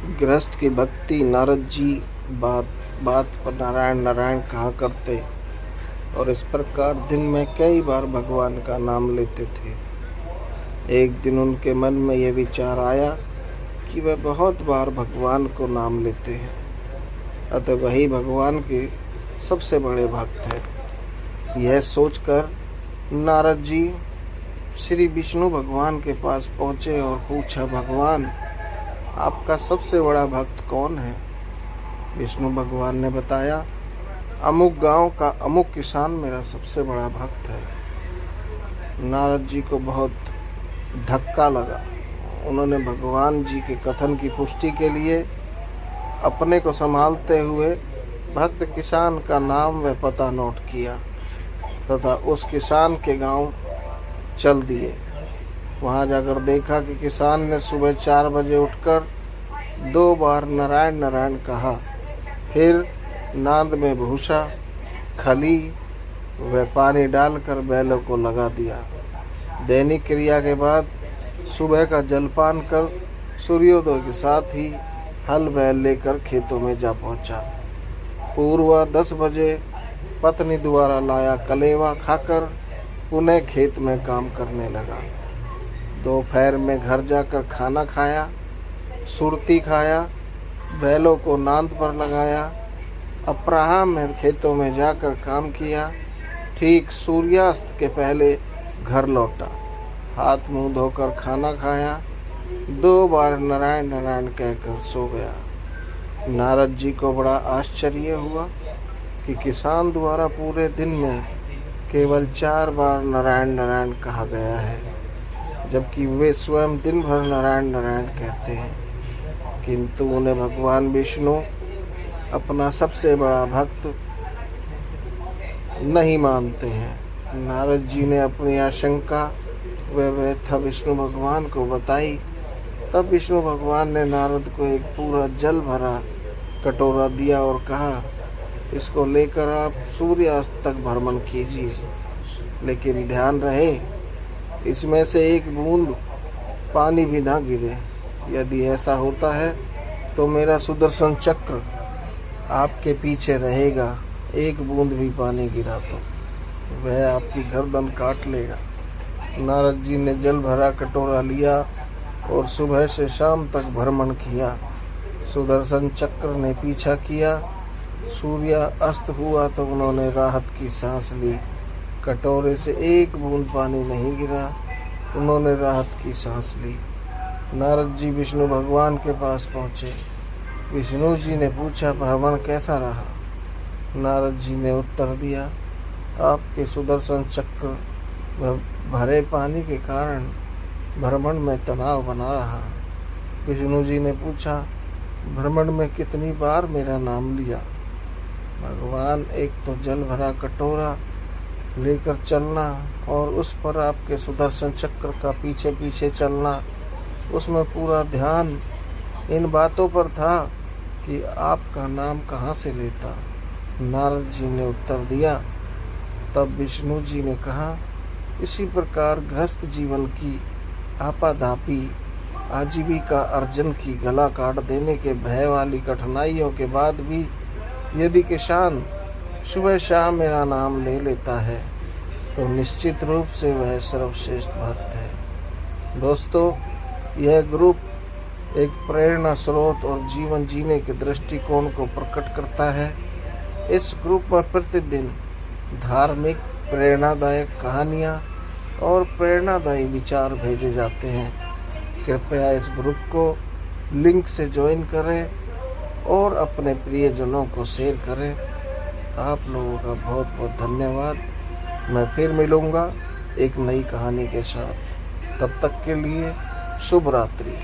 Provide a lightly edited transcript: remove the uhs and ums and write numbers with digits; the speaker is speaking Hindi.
गृहस्थ की भक्ति। नारद जी बात बात पर नारायण नारायण कहा करते और इस प्रकार दिन में कई बार भगवान का नाम लेते थे। एक दिन उनके मन में यह विचार आया कि वह बहुत बार भगवान को नाम लेते हैं, अतः वही भगवान के सबसे बड़े भक्त हैं। यह सोचकर नारद जी श्री विष्णु भगवान के पास पहुँचे और पूछा, भगवान आपका सबसे बड़ा भक्त कौन है? विष्णु भगवान ने बताया, अमुक गांव का अमुक किसान मेरा सबसे बड़ा भक्त है। नारद जी को बहुत धक्का लगा। उन्होंने भगवान जी के कथन की पुष्टि के लिए अपने को संभालते हुए भक्त किसान का नाम व पता नोट किया तथा उस किसान के गांव चल दिए। वहां जाकर देखा कि किसान ने सुबह 4 बजे उठकर 2 बार नारायण नारायण कहा, फिर नाद में भूसा, खली व पानी डालकर बैलों को लगा दिया। दैनिक क्रिया के बाद सुबह का जलपान कर सूर्योदय के साथ ही हल बैल लेकर खेतों में जा पहुंचा। पूर्वा 10 बजे पत्नी द्वारा लाया कलेवा खाकर पुनः खेत में काम करने लगा। दोपहर में घर जाकर खाना खाया, सुरती खाया, बैलों को नांद पर लगाया। अपराह्न में खेतों में जाकर काम किया। ठीक सूर्यास्त के पहले घर लौटा, हाथ मुंह धोकर खाना खाया, 2 बार नारायण नारायण कहकर सो गया। नारद जी को बड़ा आश्चर्य हुआ कि किसान द्वारा पूरे दिन में केवल 4 बार नारायण नारायण कहा गया है, जबकि वे स्वयं दिन भर नारायण नारायण कहते हैं, किंतु उन्हें भगवान विष्णु अपना सबसे बड़ा भक्त नहीं मानते हैं। नारद जी ने अपनी आशंका व व्यथा विष्णु भगवान को बताई। तब विष्णु भगवान ने नारद को एक पूरा जल भरा कटोरा दिया और कहा, इसको लेकर आप सूर्यास्त तक भ्रमण कीजिए, लेकिन ध्यान रहे इसमें से एक बूंद पानी भी ना गिरे। यदि ऐसा होता है तो मेरा सुदर्शन चक्र आपके पीछे रहेगा, एक बूंद भी पानी गिरा तो वह आपकी गर्दन काट लेगा। नारद जी ने जल भरा कटोरा लिया और सुबह से शाम तक भ्रमण किया। सुदर्शन चक्र ने पीछा किया। सूर्य अस्त हुआ तो उन्होंने राहत की सांस ली। कटोरे से एक बूंद पानी नहीं गिरा। उन्होंने राहत की सांस ली। नारद जी विष्णु भगवान के पास पहुँचे। विष्णु जी ने पूछा, भ्रमण कैसा रहा? नारद जी ने उत्तर दिया, आपके सुदर्शन चक्र व भरे पानी के कारण भ्रमण में तनाव बना रहा। विष्णु जी ने पूछा, भ्रमण में कितनी बार मेरा नाम लिया? भगवान, एक तो जल भरा कटोरा लेकर चलना और उस पर आपके सुदर्शन चक्र का पीछे पीछे चलना, उसमें पूरा ध्यान इन बातों पर था कि आपका नाम कहाँ से लेता। नारद जी ने उत्तर दिया। तब विष्णु जी ने कहा, इसी प्रकार गृहस्थ जीवन की आपाधापी आजीविका अर्जन की गला काट देने के भय वाली कठिनाइयों के बाद भी यदि किसान सुबह शाम मेरा नाम ले लेता है तो निश्चित रूप से वह सर्वश्रेष्ठ भक्त है। दोस्तों, यह ग्रुप एक प्रेरणा स्रोत और जीवन जीने के दृष्टिकोण को प्रकट करता है। इस ग्रुप में प्रतिदिन धार्मिक, प्रेरणादायक कहानियाँ और प्रेरणादायी विचार भेजे जाते हैं। कृपया इस ग्रुप को लिंक से ज्वाइन करें और अपने प्रियजनों को शेयर करें। आप लोगों का बहुत बहुत धन्यवाद। मैं फिर मिलूँगा एक नई कहानी के साथ। तब तक के लिए शुभ रात्रि।